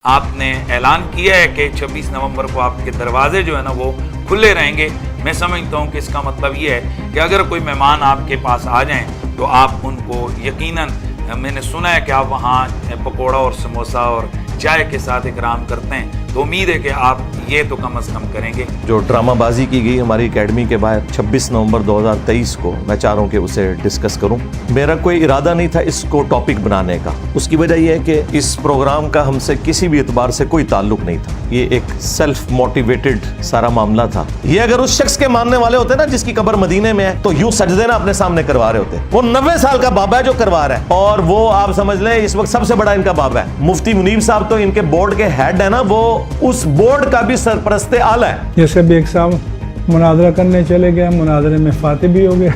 आपने ऐलान किया है कि 26 नवंबर को आपके दरवाजे जो है ना वो खुले रहेंगे। मैं समझता हूँ कि इसका मतलब ये है कि अगर कोई मेहमान आपके पास आ जाएं तो आप उनको यकीनन, मैंने सुना है कि आप वहाँ पकोड़ा और समोसा और चाय के साथ इकराम करते हैं, तो उम्मीद है कि आप ये तो कम से कम करेंगे। जो ड्रामाबाजी की गई हमारी एकेडमी के बाहर 26 नवंबर 2023 को, मैं चाह रहा हूँ कि उसे डिस्कस करूँ। मेरा कोई इरादा नहीं था इसको टॉपिक बनाने का। उसकी वजह यह है कि इस प्रोग्राम का हमसे किसी भी एतबार से कोई ताल्लुक नहीं था। ये एक सेल्फ मोटिवेटेड सारा मामला था। ये अगर उस शख्स के मानने वाले होते ना जिसकी कब्र मदीने में है, तो यूं सजदे ना अपने सामने करवा रहे होते। वो 90 साल का बाबा है जो करवा रहा है, और वो आप समझ लें इस वक्त सबसे बड़ा इनका बाबा है। मुफ्ती मुनीर साहब तो इनके बोर्ड के हेड है ना, वो उस बोर्ड का भी सरपरस्ते आला है। जैसे भी एक साहब मुनाजरा करने चले गए, मुनाजरे में फाते भी हो गए।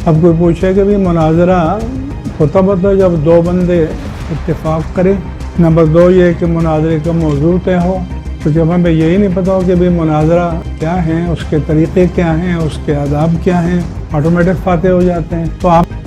अब कोई पूछे कि भी मुनाजरा होता जब दो बंदे इत्तेफाक करें। नंबर 2 ये कि मुनाजरे का मौजू तय हो। तो जब हमें यही नहीं पता हो कि भाई मुनाजरा क्या है, उसके तरीक़े क्या हैं, उसके आदाब क्या हैं, ऑटोमेटिक फाते हो जाते हैं। तो आप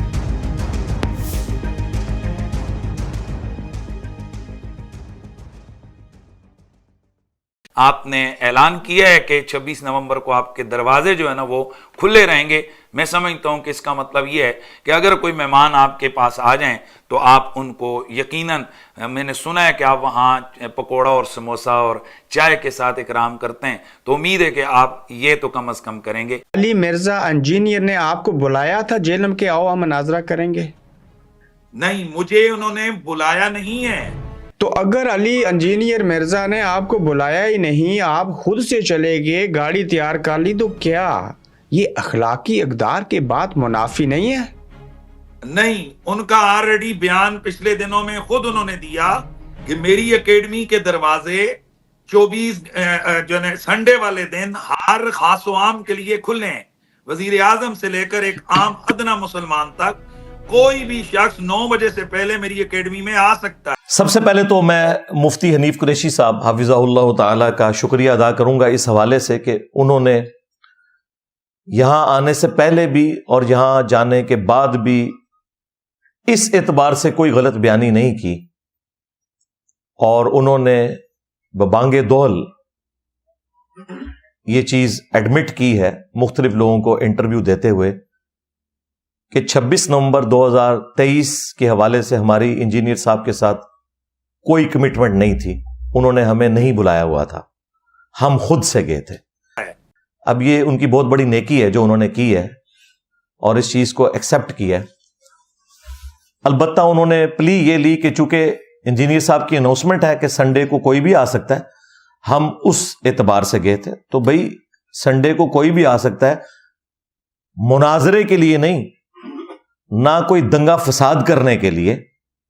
आपने ऐलान किया है कि 26 नवंबर को आपके दरवाजे जो है ना वो खुले रहेंगे। मैं समझता हूं कि इसका मतलब ये है कि अगर कोई मेहमान आपके पास आ जाएं तो आप उनको यकीनन, मैंने सुना है कि आप वहाँ पकोड़ा और समोसा और चाय के साथ इकराम करते हैं, तो उम्मीद है कि आप ये तो कम से कम करेंगे। अली मिर्जा इंजीनियर ने आपको बुलाया था जेलम के, आओ हम मुनाजरा करेंगे? नहीं, मुझे उन्होंने बुलाया नहीं है। तो अगर अली इंजीनियर मिर्जा ने आपको बुलाया ही नहीं, आप खुद से चले गए, गाड़ी तैयार कर ली, तो क्या ये अखलाकी इक़दार के बाद मुनाफी नहीं है? नहीं, उनका ऑलरेडी बयान पिछले दिनों में खुद उन्होंने दिया कि मेरी एकेडमी के दरवाजे 24 जो है संडे वाले दिन हर खास व आम के लिए खुले हैं। वजीर आजम से लेकर एक आम अदना मुसलमान तक कोई भी शख्स 9 बजे से पहले मेरी एकेडमी में आ सकता है। सबसे पहले तो मैं मुफ्ती हनीफ कुरैशी साहब हाफिज़हुल्लाह ताला का शुक्रिया अदा करूंगा इस हवाले से कि उन्होंने यहां आने से पहले भी और यहां जाने के बाद भी इस एतबार से कोई गलत बयानी नहीं की, और उन्होंने बबांगे दौल ये चीज एडमिट की है मुख्तलिफ लोगों को इंटरव्यू देते हुए कि 26 नवंबर 2023 के हवाले से हमारी इंजीनियर साहब के साथ कोई कमिटमेंट नहीं थी। उन्होंने हमें नहीं बुलाया हुआ था, हम खुद से गए थे। अब ये उनकी बहुत बड़ी नेकी है जो उन्होंने की है और इस चीज को एक्सेप्ट किया है। अलबत्ता उन्होंने प्ली ये ली कि चूंकि इंजीनियर साहब की अनाउंसमेंट है कि संडे को कोई भी आ सकता है, हम उस एतबार से गए थे। तो भाई संडे को कोई भी आ सकता है, मुनाजरे के लिए नहीं, ना कोई दंगा फसाद करने के लिए,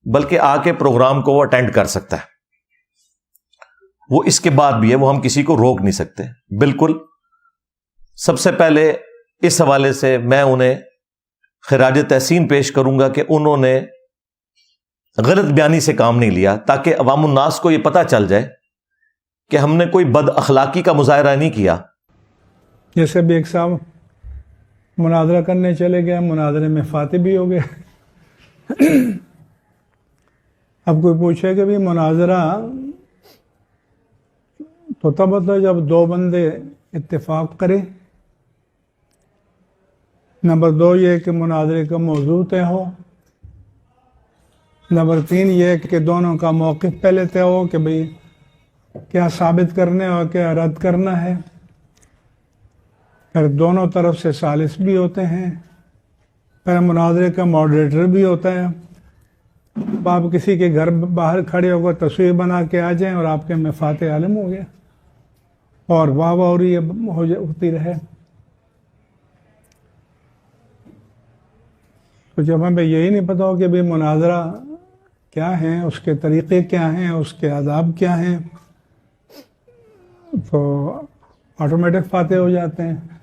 बल्कि आके प्रोग्राम को वो अटेंड कर सकता है। वो इसके बाद भी है, वो हम किसी को रोक नहीं सकते। बिल्कुल सबसे पहले इस हवाले से मैं उन्हें खिराज तहसीन पेश करूंगा कि उन्होंने गलत बयानी से काम नहीं लिया, ताकि अवामुन्नास को यह पता चल जाए कि हमने कोई बद अखलाकी का मुजाहरा नहीं किया। जैसे भी एक साहब मुनाजरा करने चले गए, मुनाजरे में फाते भी हो गए। अब कोई पूछे कि भी मुनाजरा होता जब दो बंदे इत्तेफाक करें। नंबर 2 ये कि मुनाजरे का मौजू तय हो। नंबर 3 ये कि दोनों का मौक़िफ़ पहले तय हो कि भाई क्या साबित करने और क्या रद्द करना है। फिर दोनों तरफ से सालिस भी होते हैं, फिर मुनाजरे का मॉडरेटर भी होता है। आप किसी के घर बाहर खड़े होकर तस्वीर बना के आ जाएं और आपके में फाते आलम हो गया और वाह वाह और ये होती रहे। तो जब हमें यही नहीं पता हो कि भाई मुनाजरा क्या है, उसके तरीक़े क्या हैं, उसके आदाब क्या हैं, तो ऑटोमेटिक फाते हो जाते हैं।